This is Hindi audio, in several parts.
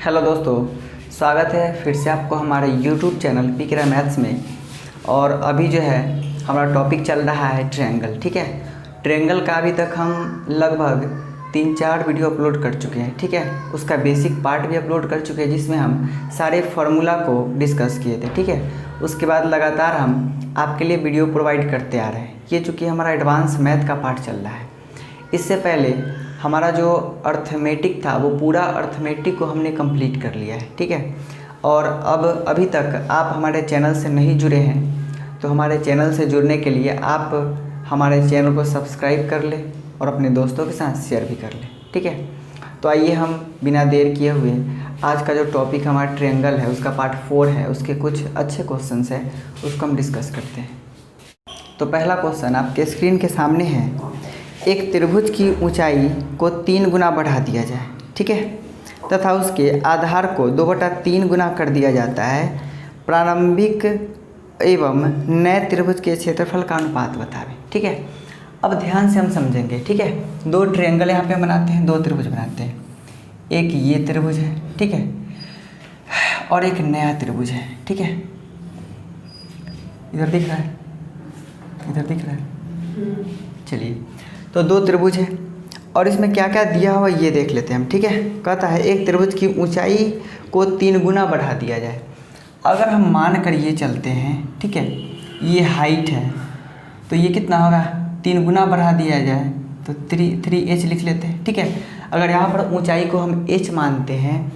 हेलो दोस्तों, स्वागत है फिर से आपको हमारे YouTube चैनल पीकेरा मैथ्स में। और अभी जो है हमारा टॉपिक चल रहा है ट्रायंगल। ठीक है, ट्रायंगल का अभी तक हम लगभग 3-4 वीडियो अपलोड कर चुके हैं। ठीक है, उसका बेसिक पार्ट भी अपलोड कर चुके हैं जिसमें हम सारे फार्मूला को डिस्कस किए थे। ठीक है, उसके बाद लगातार हम आपके लिए वीडियो प्रोवाइड करते आ रहे हैं। ये चूँकि हमारा एडवांस मैथ का पार्ट चल रहा है। इससे पहले हमारा जो अर्थमेटिक था वो पूरा अर्थमेटिक को हमने कंप्लीट कर लिया है। ठीक है, और अब अभी तक आप हमारे चैनल से नहीं जुड़े हैं तो हमारे चैनल से जुड़ने के लिए आप हमारे चैनल को सब्सक्राइब कर लें और अपने दोस्तों के साथ शेयर भी कर लें। ठीक है, तो आइए हम बिना देर किए हुए आज का जो टॉपिक हमारा ट्रायंगल है उसका पार्ट 4 है, उसके कुछ अच्छे क्वेश्चंस हैं, उसको हम डिस्कस करते हैं। तो पहला क्वेश्चन आपके स्क्रीन के सामने है, एक त्रिभुज की ऊंचाई को 3 गुना बढ़ा दिया जाए। ठीक है, तथा उसके आधार को 2/3 गुना कर दिया जाता है। प्रारंभिक एवं नए त्रिभुज के क्षेत्रफल का अनुपात बतावें। ठीक है, अब ध्यान से हम समझेंगे। ठीक है, 2 ट्रायंगल यहाँ पे बनाते हैं, 2 त्रिभुज बनाते हैं। एक ये त्रिभुज है, ठीक है, और एक नया त्रिभुज है। ठीक है, इधर दिख रहा है, इधर दिख रहा है। चलिए, तो 2 त्रिभुज है और इसमें क्या क्या दिया हुआ ये देख लेते हैं हम। ठीक है, कहता है एक त्रिभुज की ऊंचाई को 3 गुना बढ़ा दिया जाए। अगर हम मान कर ये चलते हैं, ठीक है, ये हाइट है तो ये कितना होगा, 3 गुना बढ़ा दिया जाए तो 3h लिख लेते हैं। ठीक है, अगर यहाँ पर ऊंचाई को हम h मानते हैं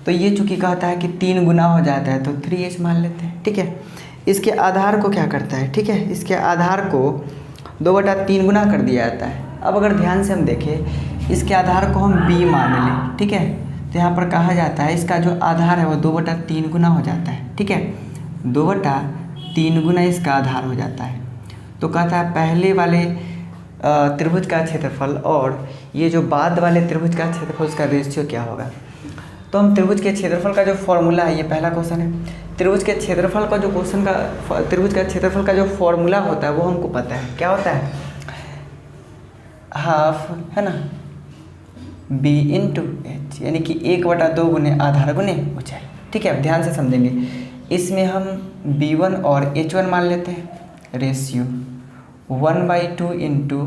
तो ये चूँकि कहता है कि 3 गुना हो जाता है तो 3h मान लेते हैं। ठीक है, इसके आधार को क्या करता है, ठीक है, इसके आधार को 2/3 गुना कर दिया जाता है। अब अगर ध्यान से हम देखें, इसके आधार को हम b मान लें। ठीक है, तो यहाँ पर कहा जाता है इसका जो आधार है वो 2/3 गुना हो जाता है। ठीक है, 2/3 गुना इसका आधार हो जाता है। तो कहता है पहले वाले त्रिभुज का क्षेत्रफल और ये जो बाद वाले त्रिभुज का क्षेत्रफल उसका रेशियो क्या होगा। तो हम त्रिभुज के क्षेत्रफल का जो फॉर्मूला है, ये पहला क्वेश्चन है। त्रिभुज के क्षेत्रफल का जो त्रिभुज का क्षेत्रफल का जो फॉर्मूला होता है वो हमको पता है। क्या होता है, हाफ है ना b इंटू एच, यानी कि 1/2 गुने आधार गुने ऊंचाई। ठीक है, अब ध्यान से समझेंगे। इसमें हम b1 और h1 मान लेते हैं। रेशियो 1/2 इंटू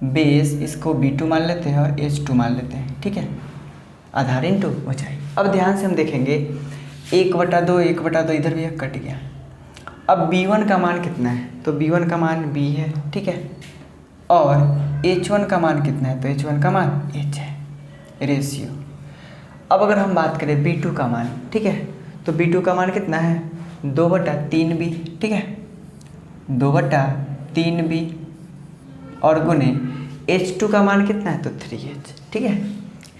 बेस, इसको b2 मान लेते हैं और h2 मान लेते हैं। ठीक है, आधार इंटू ऊंचाई। अब ध्यान से हम देखेंगे 1/2 इधर भी कट गया। अब b1 का मान कितना है, तो b1 का मान b है। ठीक है, और h1 का मान कितना है, तो h1 का मान h है। रेशियो, अब अगर हम बात करें b2 का मान, ठीक है, तो b2 का मान कितना है, 2/3b। ठीक है, 2/3b और गुने h2 का मान कितना है, तो 3h। ठीक है,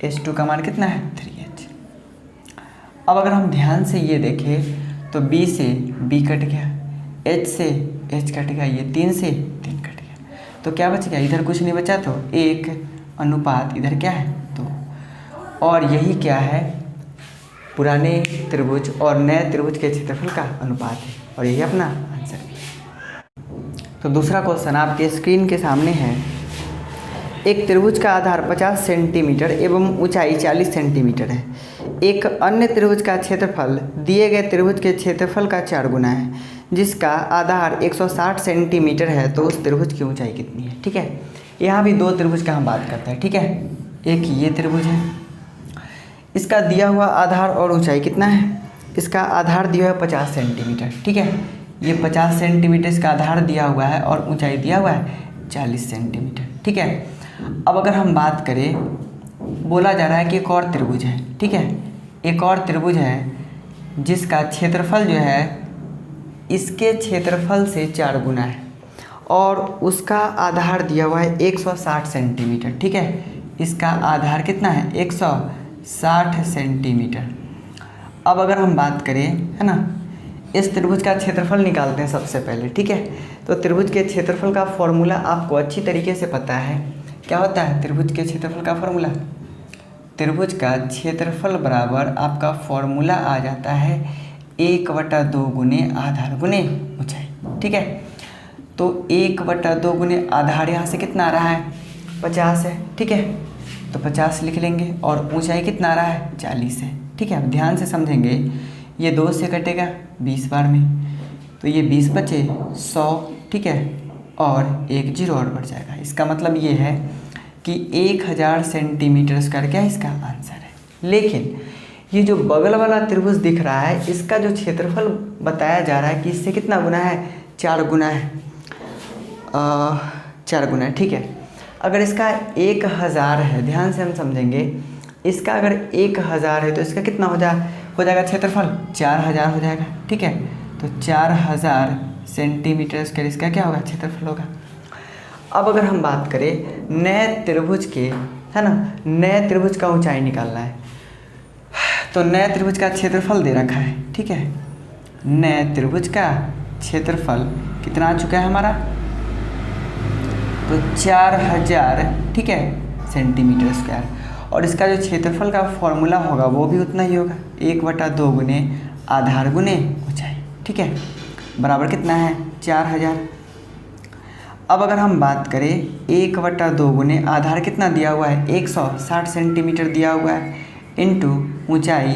h2 का मान कितना है, 3h। अब अगर हम ध्यान से ये देखें तो b से b कट गया, h से h कट गया, ये 3 से 3 कट गया, तो क्या बच गया, इधर कुछ नहीं बचा, तो 1 अनुपात इधर क्या है, 2। और यही क्या है, पुराने त्रिभुज और नए त्रिभुज के क्षेत्रफल का अनुपात है, और यही अपना आंसर भी है। तो दूसरा क्वेश्चन आपके स्क्रीन के सामने है, एक त्रिभुज का आधार 50 सेंटीमीटर एवं ऊंचाई 40 सेंटीमीटर है। एक अन्य त्रिभुज का क्षेत्रफल दिए गए त्रिभुज के क्षेत्रफल का 4 गुना है, जिसका आधार 160 सेंटीमीटर है, तो उस त्रिभुज की ऊंचाई कितनी है। ठीक है, यहाँ भी 2 त्रिभुज का हम बात करते हैं। ठीक है, एक ये त्रिभुज है, इसका दिया हुआ आधार और ऊंचाई कितना है, इसका आधार दिया हुआ है 50 सेंटीमीटर। ठीक है, ये 50 सेंटीमीटर इसका आधार दिया हुआ है और ऊंचाई दिया हुआ है 40 सेंटीमीटर। ठीक है, अब अगर हम बात करें, बोला जा रहा है कि एक और त्रिभुज है। ठीक है, एक और त्रिभुज है जिसका क्षेत्रफल जो है इसके क्षेत्रफल से 4 गुना है और उसका आधार दिया हुआ है 160 सेंटीमीटर। ठीक है, इसका आधार कितना है, 160 सेंटीमीटर। अब अगर हम बात करें, है ना, इस त्रिभुज का क्षेत्रफल निकालते हैं सबसे पहले। ठीक है, तो त्रिभुज के क्षेत्रफल का फॉर्मूला आपको अच्छी तरीके से पता है। क्या होता है त्रिभुज के क्षेत्रफल का फॉर्मूला, त्रिभुज का क्षेत्रफल बराबर आपका फॉर्मूला आ जाता है 1/2 गुने आधार गुने ऊंचाई। ठीक है, तो 1/2 गुने आधार यहाँ से कितना आ रहा है, 50 है। ठीक है, तो 50 लिख लेंगे और ऊंचाई कितना आ रहा है 40 है। ठीक है, अब ध्यान से समझेंगे, ये 2 से कटेगा 20 बार में, तो ये 20 बचे 100। ठीक है, और एक जीरो और बढ़ जाएगा। इसका मतलब ये है कि 1000 सेंटीमीटर स्क्वायर क्या इसका आंसर है। लेकिन ये जो बगल वाला त्रिभुज दिख रहा है, इसका जो क्षेत्रफल बताया जा रहा है कि इससे कितना गुना है, 4 गुना है, 4 गुना है। ठीक है, अगर इसका 1000 है, ध्यान से हम समझेंगे, इसका अगर 1000 है तो इसका कितना हो जाएगा क्षेत्रफल 4000 हो जाएगा। ठीक है, तो 4000 सेंटीमीटर स्क्वायर इसका क्या होगा क्षेत्रफल होगा। अब अगर हम बात करें नए त्रिभुज के, है ना, नए त्रिभुज का ऊंचाई निकालना है, तो नए त्रिभुज का क्षेत्रफल दे रखा है। ठीक है, नए त्रिभुज का क्षेत्रफल कितना आ चुका है हमारा, तो 4000, ठीक है, सेंटीमीटर स्क्वायर। और इसका जो क्षेत्रफल का फॉर्मूला होगा वो भी उतना ही होगा, 1/2 गुने आधार गुने ऊंचाई। ठीक है, बराबर कितना है 4000। अब अगर हम बात करें 1/2 गुने आधार कितना दिया हुआ है 160 सेंटीमीटर दिया हुआ है, इंटू ऊंचाई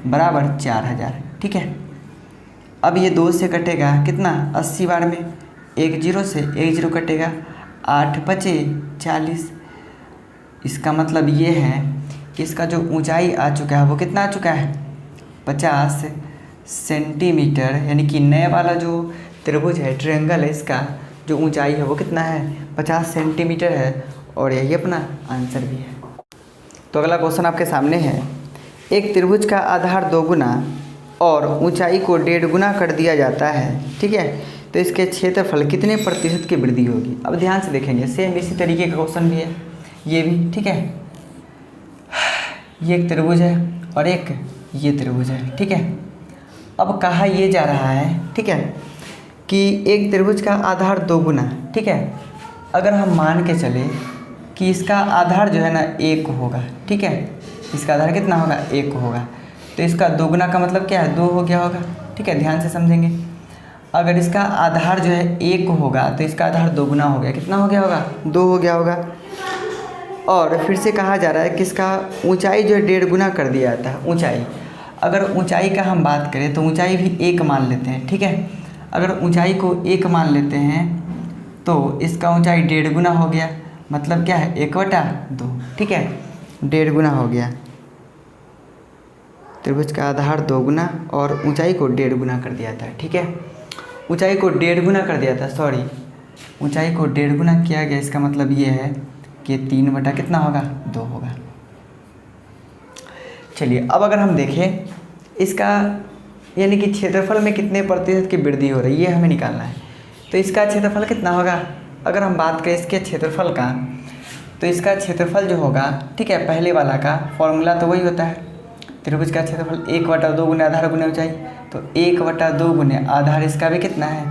बराबर 4000। ठीक है, अब ये 2 से कटेगा कितना 80 बार में, 1 जीरो से 1 जीरो कटेगा, 8 बचे 40। इसका मतलब ये है कि इसका जो ऊंचाई आ चुका है वो कितना आ चुका है 50 सेंटीमीटर, यानी कि नए वाला जो त्रिभुज है, ट्रायंगल है, इसका जो ऊंचाई है वो कितना है 50 सेंटीमीटर है, और यही अपना आंसर भी है। तो अगला क्वेश्चन आपके सामने है, एक त्रिभुज का आधार 2 गुना और ऊंचाई को 1.5 गुना कर दिया जाता है। ठीक है, तो इसके क्षेत्रफल कितने प्रतिशत की वृद्धि होगी। अब ध्यान से देखेंगे, सेम इसी तरीके का क्वेश्चन भी है ये भी। ठीक है, ये एक त्रिभुज है और एक ये त्रिभुज है। ठीक है, अब कहा ये जा रहा है, ठीक है, कि एक त्रिभुज का आधार 2 गुना। ठीक है, अगर हम मान के चले कि इसका आधार जो है ना 1 होगा। ठीक है, इसका आधार कितना होगा 1 होगा, तो इसका 2 गुना का मतलब क्या है 2 हो गया होगा। ठीक है, ध्यान से समझेंगे, अगर इसका आधार जो है 1 होगा तो इसका आधार 2 गुना हो गया, कितना हो गया होगा 2 हो गया होगा। और फिर से कहा जा रहा है कि इसका ऊंचाई जो है 1.5 गुना कर दिया जाता है। ऊंचाई, अगर ऊंचाई का हम बात करें तो ऊंचाई भी 1 मान लेते हैं। ठीक है, अगर ऊंचाई को 1 मान लेते हैं तो इसका ऊंचाई 1.5 गुना हो गया, मतलब क्या है 1/2। ठीक है, 1.5 गुना हो गया, त्रिभुज का आधार 2 गुना और ऊंचाई को 1.5 गुना कर दिया था। ठीक है, ऊंचाई को 1.5 गुना कर दिया था, सॉरी, ऊंचाई को 1.5 गुना किया गया। इसका मतलब ये है कि 3 बटा कितना होगा 2 होगा। चलिए, अब अगर हम देखें इसका यानी कि क्षेत्रफल में कितने प्रतिशत की वृद्धि हो रही है, हमें निकालना है। तो इसका क्षेत्रफल कितना होगा, अगर हम बात करें इसके क्षेत्रफल का, तो इसका क्षेत्रफल जो होगा, ठीक है, पहले वाला का फॉर्मूला तो वही होता है, त्रिभुज का क्षेत्रफल 1/2 गुने आधार गुने ऊंचाई। तो 1/2 गुने आधार इसका भी कितना है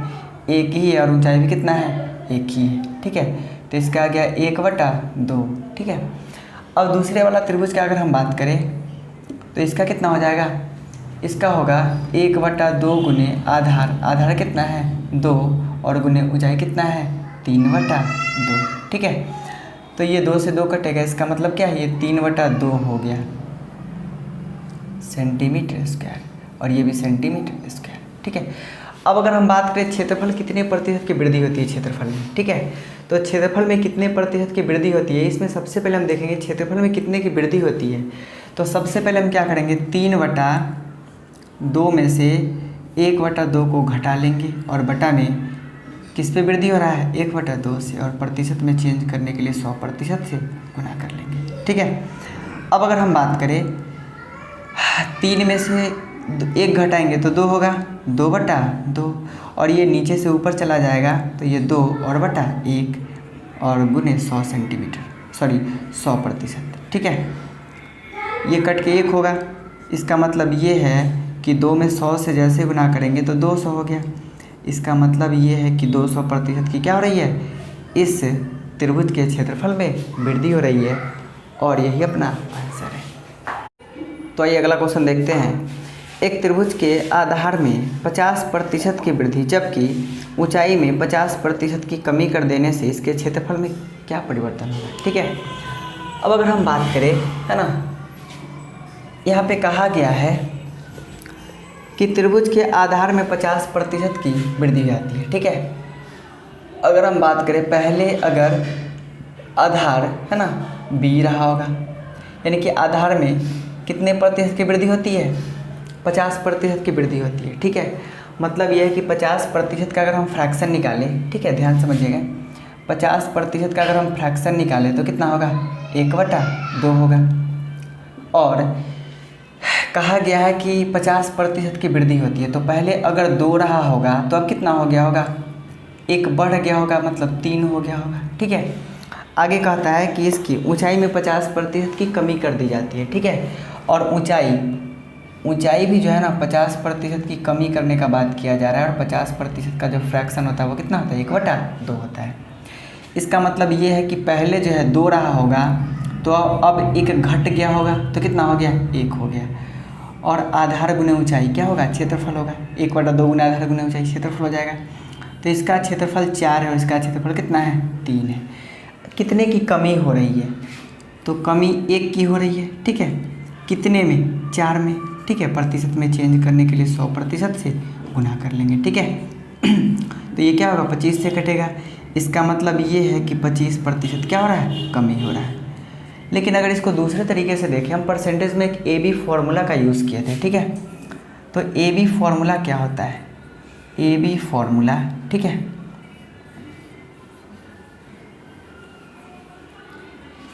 1 ही है, और ऊंचाई भी कितना है 1 ही है। ठीक है, तो इसका आ गया 1/2। ठीक है, अब दूसरे वाला त्रिभुज का अगर हम बात करें तो इसका कितना हो जाएगा, इसका होगा 1/2 गुने आधार, आधार कितना है 2, और गुने ऊंचाई कितना है 3/2। ठीक है, तो ये 2 से 2 कटेगा, इसका मतलब क्या है ये 3/2 हो गया सेंटीमीटर स्क्वायर, और ये भी सेंटीमीटर स्क्वायर। ठीक है, अब अगर हम बात करें क्षेत्रफल कितने प्रतिशत की वृद्धि होती है क्षेत्रफल में। ठीक है, तो क्षेत्रफल में कितने प्रतिशत की वृद्धि होती है, इसमें सबसे पहले हम देखेंगे क्षेत्रफल में कितने की वृद्धि होती है। तो सबसे पहले हम क्या करेंगे 3/2 में से 1/2 को घटा लेंगे, और बटा में किस पे वृद्धि हो रहा है 1/2 से, और प्रतिशत में चेंज करने के लिए 100% से गुना कर लेंगे। ठीक है, अब अगर हम बात करें 3 में से 1 घटाएंगे तो 2 होगा, 2/2, और ये नीचे से ऊपर चला जाएगा तो ये 2 और बटा 1 और गुने 100 सेंटीमीटर, सॉरी 100%। ठीक है, ये कट के 1 होगा, इसका मतलब ये है कि 2 में 100 से जैसे गुना करेंगे तो 200 हो गया। इसका मतलब ये है कि 200% की क्या हो रही है, इस त्रिभुज के क्षेत्रफल में वृद्धि हो रही है, और यही अपना आंसर है। तो आइए अगला क्वेश्चन देखते हैं, एक त्रिभुज के आधार में 50% की वृद्धि जबकि ऊंचाई में 50% की कमी कर देने से इसके क्षेत्रफल में क्या परिवर्तन होगा। ठीक है, अब अगर हम बात करें, है ना, यहाँ पे कहा गया है कि त्रिभुज के आधार में 50% की वृद्धि हो जाती है। ठीक है, अगर हम बात करें पहले, अगर आधार, है ना, बी रहा होगा, यानी कि आधार में कितने प्रतिशत की वृद्धि होती है? 50% की वृद्धि होती है। ठीक है, मतलब यह है कि 50% का अगर हम फ्रैक्शन निकालें, ठीक है, ध्यान समझिएगा, 50% का अगर हम फ्रैक्शन निकालें तो कितना होगा? 1/2 होगा। और कहा गया है कि 50% की वृद्धि होती है, तो पहले अगर 2 रहा होगा तो अब कितना हो गया होगा? 1 बढ़ गया होगा, मतलब 3 हो गया होगा। ठीक है, आगे कहता है कि इसकी ऊंचाई में 50% की कमी कर दी जाती है। ठीक है, और ऊंचाई भी जो है ना 50% की कमी करने का बात किया जा रहा है, और 50% का जो फ्रैक्शन होता है वो कितना होता है? 1/2 होता है। इसका मतलब ये है कि पहले जो है 2 रहा होगा तो अब 1 घट गया होगा, तो कितना हो गया? 1 हो गया। और आधार गुने ऊंचाई क्या होगा? क्षेत्रफल होगा। 1/2 गुना आधार गुने ऊंचाई क्षेत्रफल हो जाएगा। तो इसका क्षेत्रफल 4 है और इसका क्षेत्रफल कितना है? 3 है। कितने की कमी हो रही है? तो कमी 1 की हो रही है। ठीक है, कितने में? 4 में। ठीक है, प्रतिशत में चेंज करने के लिए 100% से गुना कर लेंगे। ठीक है, तो ये क्या होगा? 25 से कटेगा। इसका मतलब ये है कि 25% क्या हो रहा है? कमी हो रहा है। लेकिन अगर इसको दूसरे तरीके से देखें, हम परसेंटेज में एक AB फॉर्मूला का यूज़ किए थे। ठीक है, तो AB फॉर्मूला क्या होता है? AB फॉर्मूला, ठीक है,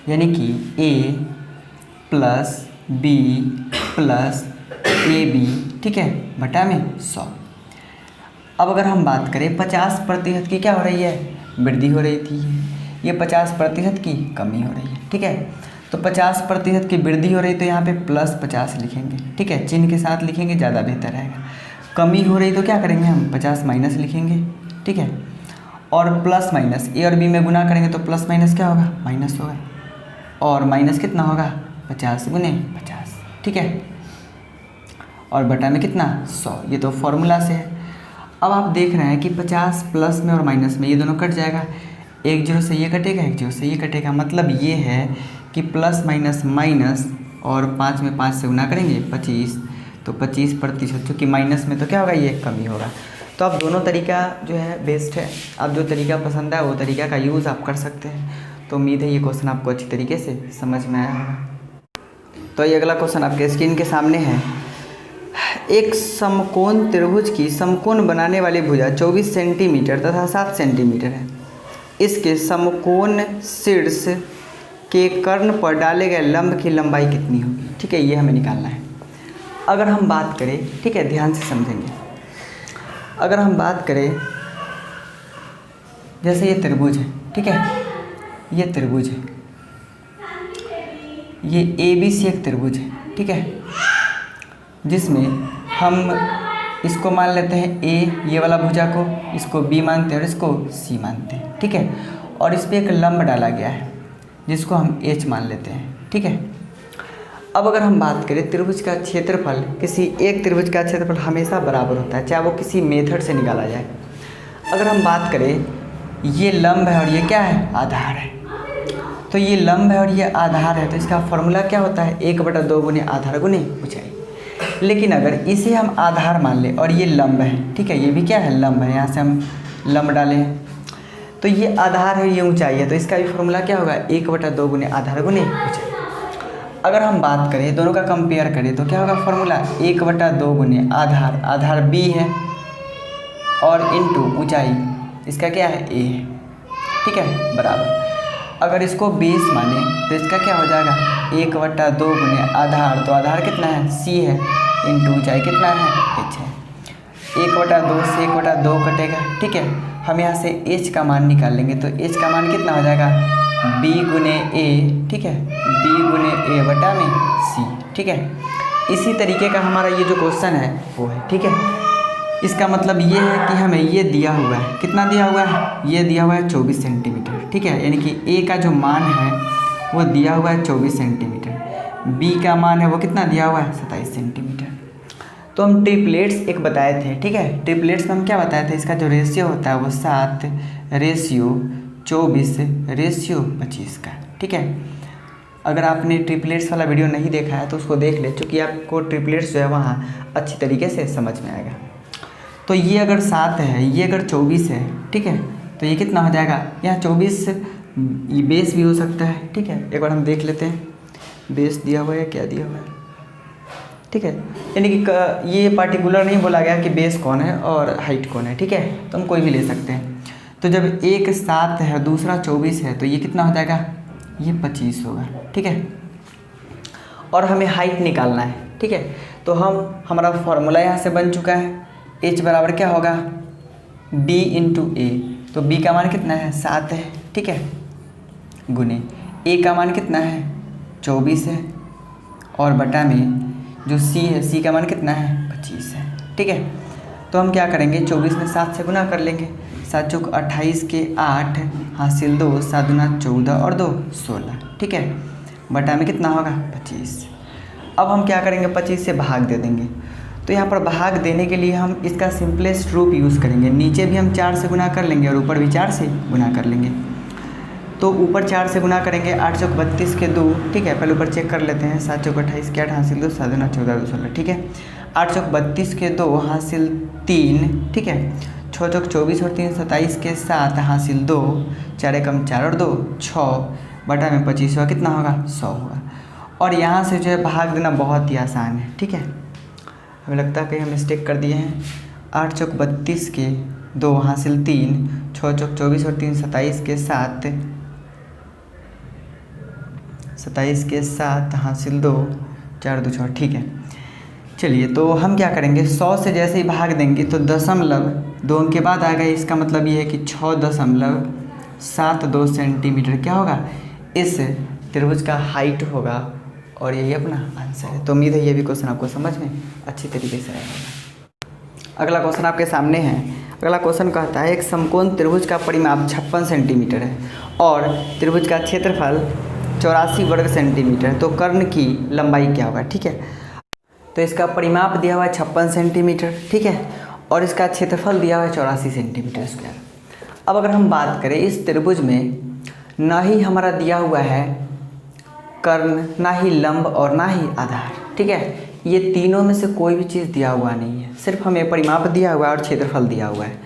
यानी कि A plus B plus AB, ठीक है, बटा में 100। अब अगर हम बात करें 50% की क्या हो रही है? वृद्धि हो रही थी, ये 50% की कमी हो रही है। ठीक है, तो 50% की वृद्धि हो रही तो यहाँ पे +50 लिखेंगे। ठीक है, चिन्ह के साथ लिखेंगे, ज़्यादा बेहतर रहेगा। कमी हो रही तो क्या करेंगे हम? 50 माइनस लिखेंगे। ठीक है, और प्लस माइनस A और B में गुना करेंगे तो प्लस माइनस क्या होगा? माइनस होगा। और माइनस कितना होगा? 50 गुने 50। ठीक है, और बटा में कितना? 100। ये तो फॉर्मूला से है। अब आप देख रहे हैं कि 50 प्लस में और माइनस में ये दोनों कट जाएगा, 1 0 से ये कटेगा, 1 0 से ये कटेगा। मतलब ये है कि प्लस माइनस माइनस, और 5 में 5 से गुना करेंगे 25, तो 25%, चूँकि माइनस में तो क्या होगा? ये कमी होगा। तो आप दोनों तरीका जो है बेस्ट है। आप जो तरीका पसंद है वो तरीका का यूज़ आप कर सकते हैं। तो उम्मीद है ये क्वेश्चन आपको अच्छी तरीके से समझ में आया होगा। तो ये अगला क्वेश्चन आपके स्क्रीन के सामने है। एक समकोण त्रिभुज की समकोण बनाने वाली भुजा 24 सेंटीमीटर तथा 7 सेंटीमीटर है। इसके समकोण शीर्ष के कर्ण पर डाले गए लंब की लंबाई कितनी होगी? ठीक है, ये हमें निकालना है। अगर हम बात करें, ठीक है, ध्यान से समझेंगे, अगर हम बात करें जैसे ये त्रिभुज है, ठीक है, ये त्रिभुज है, ये ABC एक त्रिभुज है। ठीक है, जिसमें हम इसको मान लेते हैं A, ये वाला भुजा को, इसको B मानते हैं और इसको C मानते हैं। ठीक है, और इस पर एक लंब डाला गया है जिसको हम H मान लेते हैं। ठीक है, अब अगर हम बात करें त्रिभुज का क्षेत्रफल, किसी एक त्रिभुज का क्षेत्रफल हमेशा बराबर होता है, चाहे वो किसी मेथड से निकाला जाए। अगर हम बात करें, ये लंब है और ये क्या है? आधार है। तो ये लंब है और ये आधार है, तो इसका फॉर्मूला क्या होता है? 1/2 गुने आधार गुने ऊंचाई। लेकिन अगर इसे हम आधार मान लें और ये लंब है, ठीक है, ये भी क्या है? लंब है, यहाँ से हम लंब डाले हैं, तो ये आधार है, ये ऊंचाई है, तो इसका भी फॉर्मूला क्या होगा? 1/2 गुने आधार गुने ऊंचाई। अगर हम बात करें, दोनों का कंपेयर करें तो क्या होगा फॉर्मूला? 1/2 गुने आधार, आधार B है, और इंटू ऊंचाई, इसका क्या है? A है। ठीक है, बराबर। अगर इसको बेस माने तो इसका क्या हो जाएगा? 1/2 गुने आधार, तो आधार कितना है? C है, इंटू ऊंचाई कितना है? H है। 1/2 से 1/2 कटेगा। ठीक है, हम यहाँ से H का मान निकाल लेंगे, तो H का मान कितना हो जाएगा? B गुने A, ठीक है, B गुने A बटा में C। ठीक है, इसी तरीके का हमारा ये जो क्वेश्चन है वो है। ठीक है, इसका मतलब ये है कि हमें ये दिया हुआ है, कितना दिया हुआ है? ये दिया हुआ है 24 सेंटीमीटर। ठीक है, यानी कि A का जो मान है वो दिया हुआ है 24 सेंटीमीटर, B का मान है वो कितना दिया हुआ है? 27 सेंटीमीटर। तो हम ट्रिपलेट्स एक बताए थे। ठीक है, ट्रिपलेट्स में हम क्या बताए थे? इसका जो रेशियो होता है वो 7/24/25 का। ठीक है, अगर आपने ट्रिपलेट्स वाला वीडियो नहीं देखा है तो उसको देख ले, क्योंकि आपको ट्रिपलेट्स जो है वहाँ अच्छी तरीके से समझ में आएगा। तो ये अगर 7 है, ये अगर 24 है, ठीक है, तो ये कितना हो जाएगा, यहाँ 24 ये बेस भी हो सकता है, ठीक है। एक बार हम देख लेते हैं बेस दिया हुआ है क्या दिया हुआ है, ठीक है। यानी कि ये पार्टिकुलर नहीं बोला गया कि बेस कौन है और हाइट कौन है, ठीक है, तो हम कोई भी ले सकते हैं। तो जब एक 7 है दूसरा 24 है तो ये कितना हो जाएगा, ये 25 होगा, ठीक है। और हमें हाइट निकालना है, ठीक है। तो हमारा फॉर्मूला यहाँ से बन चुका है, h बराबर क्या होगा, b इंटू ए। तो b का मान कितना है, 7 है, ठीक है, गुने a का मान कितना है, 24 है, और बटा में जो c है, c का मान कितना है, 25 है, ठीक है। तो हम क्या करेंगे, 24 में 7 से गुना कर लेंगे, 7 चौक 28 के 8 हासिल 2, 7 दूना 14 और 2 16, ठीक है, बटा में कितना होगा, 25। अब हम क्या करेंगे, 25 से भाग दे देंगे। तो यहाँ पर भाग देने के लिए हम इसका सिंपलेस्ट रूप यूज़ करेंगे, नीचे भी हम 4 से गुना कर लेंगे और ऊपर भी 4 से गुना कर लेंगे। तो ऊपर 4 से गुना करेंगे, 8 चौक 32 के 2, ठीक है, पहले ऊपर चेक कर लेते हैं, 7 चौक 28 के 8 हासिल 2, 7 दूना 14 2 16, ठीक है, 8 चौक 32 के 2 हासिल 3, ठीक है, 6 चौक 24 और 3 27 के 7 हासिल 2, 4 एकम 4 और 2 6, बटा में 25 होगा, कितना होगा, 100 होगा। और यहाँ से जो है भाग देना बहुत ही आसान है, ठीक है। हमें लगता है कि हम मिस्टेक कर दिए हैं। 8 चौक 32 के 2 हासिल 3, 6 चौक 24 और 3 27 के 7, 27 के 7 हासिल 2, 4 2 6, ठीक है। चलिए, तो हम क्या करेंगे, 100 से जैसे ही भाग देंगे तो दशमलव 2 अंक के बाद आ गए, इसका मतलब ये है कि 6.72 सेंटीमीटर क्या होगा, इस त्रिभुज का हाइट होगा, और यही अपना आंसर है। तो उम्मीद है ये भी क्वेश्चन आपको समझ में अच्छी तरीके से आएगा। अगला क्वेश्चन आपके सामने है। अगला क्वेश्चन कहता है, एक समकोण त्रिभुज का परिमाप 56 सेंटीमीटर है और त्रिभुज का क्षेत्रफल 84 वर्ग सेंटीमीटर, तो कर्ण की लंबाई क्या होगा, ठीक है। तो इसका परिमाप दिया हुआ है 56 सेंटीमीटर, ठीक है, और इसका क्षेत्रफल दिया हुआ है 84 सेंटीमीटर स्क्वायर। अब अगर हम बात करें इस त्रिभुज में, ना ही हमारा दिया हुआ है कर्ण, ना ही लंब और ना ही आधार, ठीक है, ये तीनों में से कोई भी चीज़ दिया हुआ नहीं है, सिर्फ हमें परिमाप दिया हुआ है और क्षेत्रफल दिया हुआ है।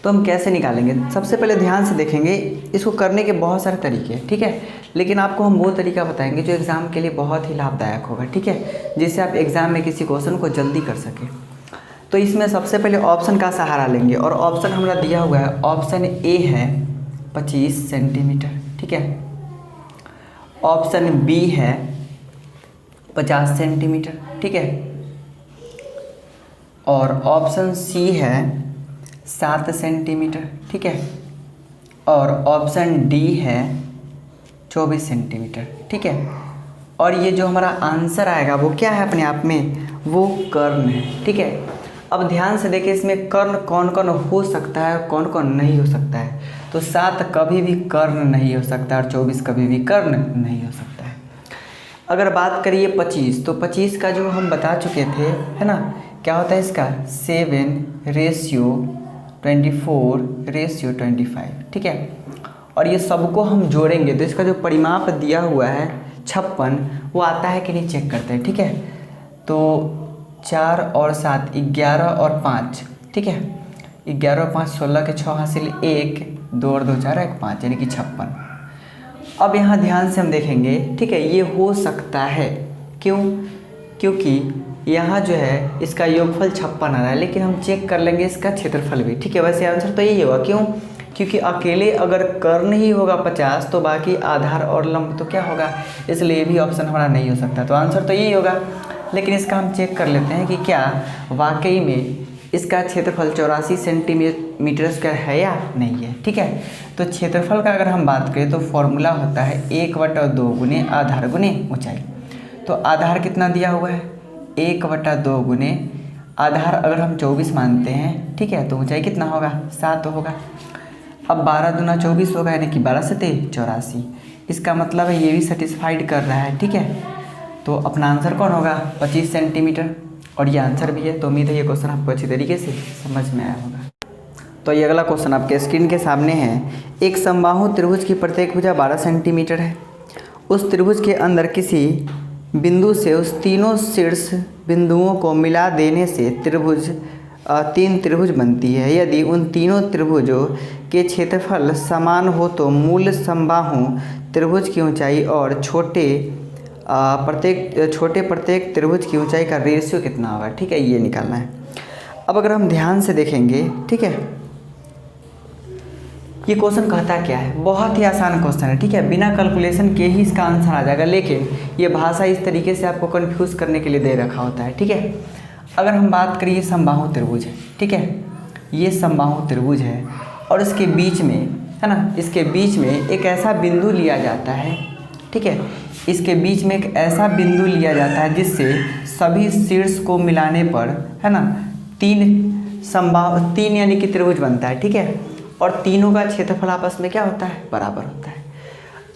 तो हम कैसे निकालेंगे, सबसे पहले ध्यान से देखेंगे, इसको करने के बहुत सारे तरीके हैं, ठीक है, लेकिन आपको हम वो तरीका बताएंगे जो एग्ज़ाम के लिए बहुत ही लाभदायक होगा, ठीक है, जिससे आप एग्ज़ाम में किसी क्वेश्चन को जल्दी कर सकें। तो इसमें सबसे पहले ऑप्शन का सहारा लेंगे, और ऑप्शन हमारा दिया हुआ है, ऑप्शन ए है 25 सेंटीमीटर, ठीक है, ऑप्शन बी है 50 सेंटीमीटर, ठीक है, और ऑप्शन सी है 7 सेंटीमीटर, ठीक है, और ऑप्शन डी है 24 सेंटीमीटर, ठीक है। और ये जो हमारा आंसर आएगा वो क्या है, अपने आप में वो कर्ण है, ठीक है। अब ध्यान से देखिए, इसमें कर्ण कौन कौन हो सकता है और कौन कौन नहीं हो सकता है। तो 7 कभी भी कर्ण नहीं हो सकता और 24 कभी भी कर्ण नहीं हो सकता है। अगर बात करिए 25, तो 25 का जो हम बता चुके थे, है ना, क्या होता है इसका 7:24:25, ठीक है। और ये सबको हम जोड़ेंगे तो इसका जो परिमाप दिया हुआ है 56, वो आता है कि नहीं चेक करते हैं, ठीक है। तो 4 और 7 11 और 5, ठीक है, 11 और 5 16 के 6 हासिल 1, 2 और 2 4 1 5, यानी कि 56। अब यहाँ ध्यान से हम देखेंगे, ठीक है, ये हो सकता है, क्यों, क्योंकि यहाँ जो है इसका योगफल 56 आ रहा है, लेकिन हम चेक कर लेंगे इसका क्षेत्रफल भी, ठीक है। वैसे आंसर तो यही होगा, क्यों, क्योंकि अकेले अगर कर्ण ही होगा 50 तो बाकी आधार और लंब तो क्या होगा, इसलिए भी ऑप्शन हमारा नहीं हो सकता। तो आंसर तो यही होगा, लेकिन इसका हम चेक कर लेते हैं कि क्या वाकई में इसका क्षेत्रफल 84 सेंटीमीटर स्क्वायर है या नहीं है, ठीक है। तो क्षेत्रफल का अगर हम बात करें तो फॉर्मूला होता है 1/2 गुने आधार गुने ऊंचाई। तो आधार कितना दिया हुआ है, 1/2 गुने आधार अगर हम 24 मानते हैं, ठीक है, तो ऊंचाई कितना होगा, 7 होगा। अब 12 दूना 24 होगा, यानी कि 12 7 84। इसका मतलब है ये भी सेटिस्फाइड कर रहा है, ठीक है। तो अपना आंसर कौन होगा, 25 सेंटीमीटर, और ये आंसर भी है। तो उम्मीद है ये क्वेश्चन आपको अच्छी तरीके से समझ में आया होगा। तो ये अगला क्वेश्चन आपके स्क्रीन के सामने है। एक समबाहु त्रिभुज की प्रत्येक भुजा 12 सेंटीमीटर है उस त्रिभुज के अंदर किसी बिंदु से उस तीनों शीर्ष बिंदुओं को मिला देने से तीन त्रिभुज बनती है। यदि उन तीनों त्रिभुजों के क्षेत्रफल समान हो तो मूल समबाहु त्रिभुज की ऊंचाई और प्रत्येक त्रिभुज की ऊंचाई का रेशियो कितना होगा, ठीक है, ये निकालना है। अब अगर हम ध्यान से देखेंगे, ठीक है, ये क्वेश्चन कहता क्या है, बहुत ही आसान क्वेश्चन है, ठीक है, बिना कैलकुलेशन के ही इसका आंसर आ जाएगा, लेकिन ये भाषा इस तरीके से आपको कंफ्यूज करने के लिए दे रखा होता है, ठीक है। अगर हम बात करें, ये समबाहु त्रिभुज है, ठीक है, ये समबाहु त्रिभुज है और इसके बीच में, है ना, इसके बीच में एक ऐसा बिंदु लिया जाता है, ठीक है, इसके बीच में एक ऐसा बिंदु लिया जाता है जिससे सभी शीर्ष को मिलाने पर, है ना, तीन यानी कि त्रिभुज बनता है, ठीक है, और तीनों का क्षेत्रफल आपस में क्या होता है, बराबर होता है।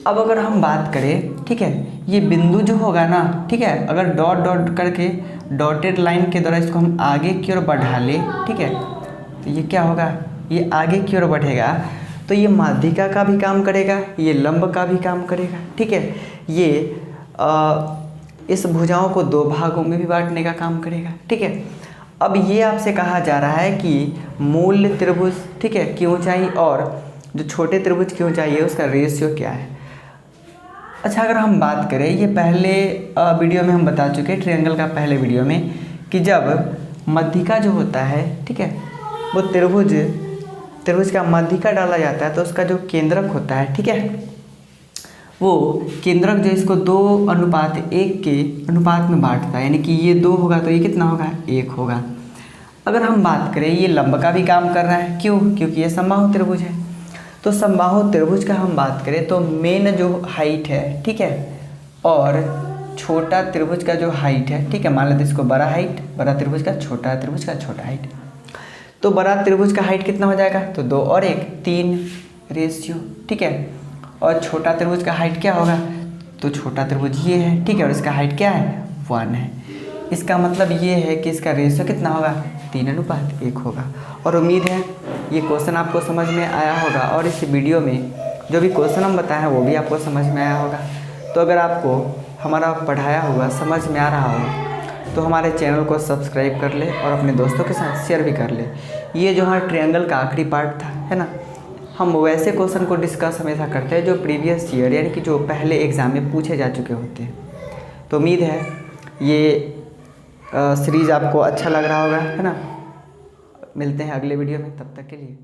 अब अगर हम बात करें, ठीक है, ये बिंदु जो होगा ना, ठीक है, अगर डॉट डॉट करके डॉटेड लाइन के द्वारा इसको हम आगे की ओर बढ़ा लें, ठीक है, तो ये क्या होगा, ये आगे की ओर बढ़ेगा तो ये माध्यिका का भी काम करेगा, ये लंब का भी काम करेगा, ठीक है, ये इस भुजाओं को दो भागों में भी बांटने का काम करेगा, ठीक है। अब ये आपसे कहा जा रहा है कि मूल त्रिभुज, ठीक है, की ऊंचाई और जो छोटे त्रिभुज की ऊंचाई है उसका रेशियो क्या है। अच्छा, अगर हम बात करें, ये पहले वीडियो में हम बता चुके हैं, ट्रायंगल का पहले वीडियो में, कि जब मध्यिका जो होता है, ठीक है, वो त्रिभुज का मध्यिका डाला जाता है तो उसका जो केंद्रक होता है, ठीक है, वो केंद्रक जो इसको 2:1 के अनुपात में बांटता है, यानी कि ये 2 होगा तो ये कितना होगा, 1 होगा। अगर हम बात करें, ये लंब का भी काम कर रहा है, क्यों, क्योंकि ये समबाहु त्रिभुज है। तो समबाहु त्रिभुज का हम बात करें तो मेन जो हाइट है, ठीक है, और छोटा त्रिभुज का जो हाइट है, ठीक है, मान लेते इसको बड़ा हाइट, बड़ा त्रिभुज का छोटा हाइट, तो बड़ा त्रिभुज का हाइट कितना हो जाएगा, तो 2 और 1 3 रेशियो, ठीक है, और छोटा त्रिभुज का हाइट क्या होगा, तो छोटा त्रिभुज ये है, ठीक है, और इसका हाइट क्या है, 1 है। इसका मतलब ये है कि इसका रेशियो कितना होगा, 3:1 होगा। और उम्मीद है ये क्वेश्चन आपको समझ में आया होगा और इस वीडियो में जो भी क्वेश्चन हम बताए हैं वो भी आपको समझ में आया होगा। तो अगर आपको हमारा पढ़ाया हुआ समझ में आ रहा हो तो हमारे चैनल को सब्सक्राइब कर ले और अपने दोस्तों के साथ शेयर भी कर ले। ये जो हमारा ट्रायंगल का आखिरी पार्ट था, है ना, हम वैसे क्वेश्चन को डिस्कस हमेशा करते हैं जो प्रीवियस ईयर यानी कि जो पहले एग्ज़ाम में पूछे जा चुके होते हैं। तो उम्मीद है ये सीरीज़ आपको अच्छा लग रहा होगा, है ना। मिलते हैं अगले वीडियो में, तब तक के लिए।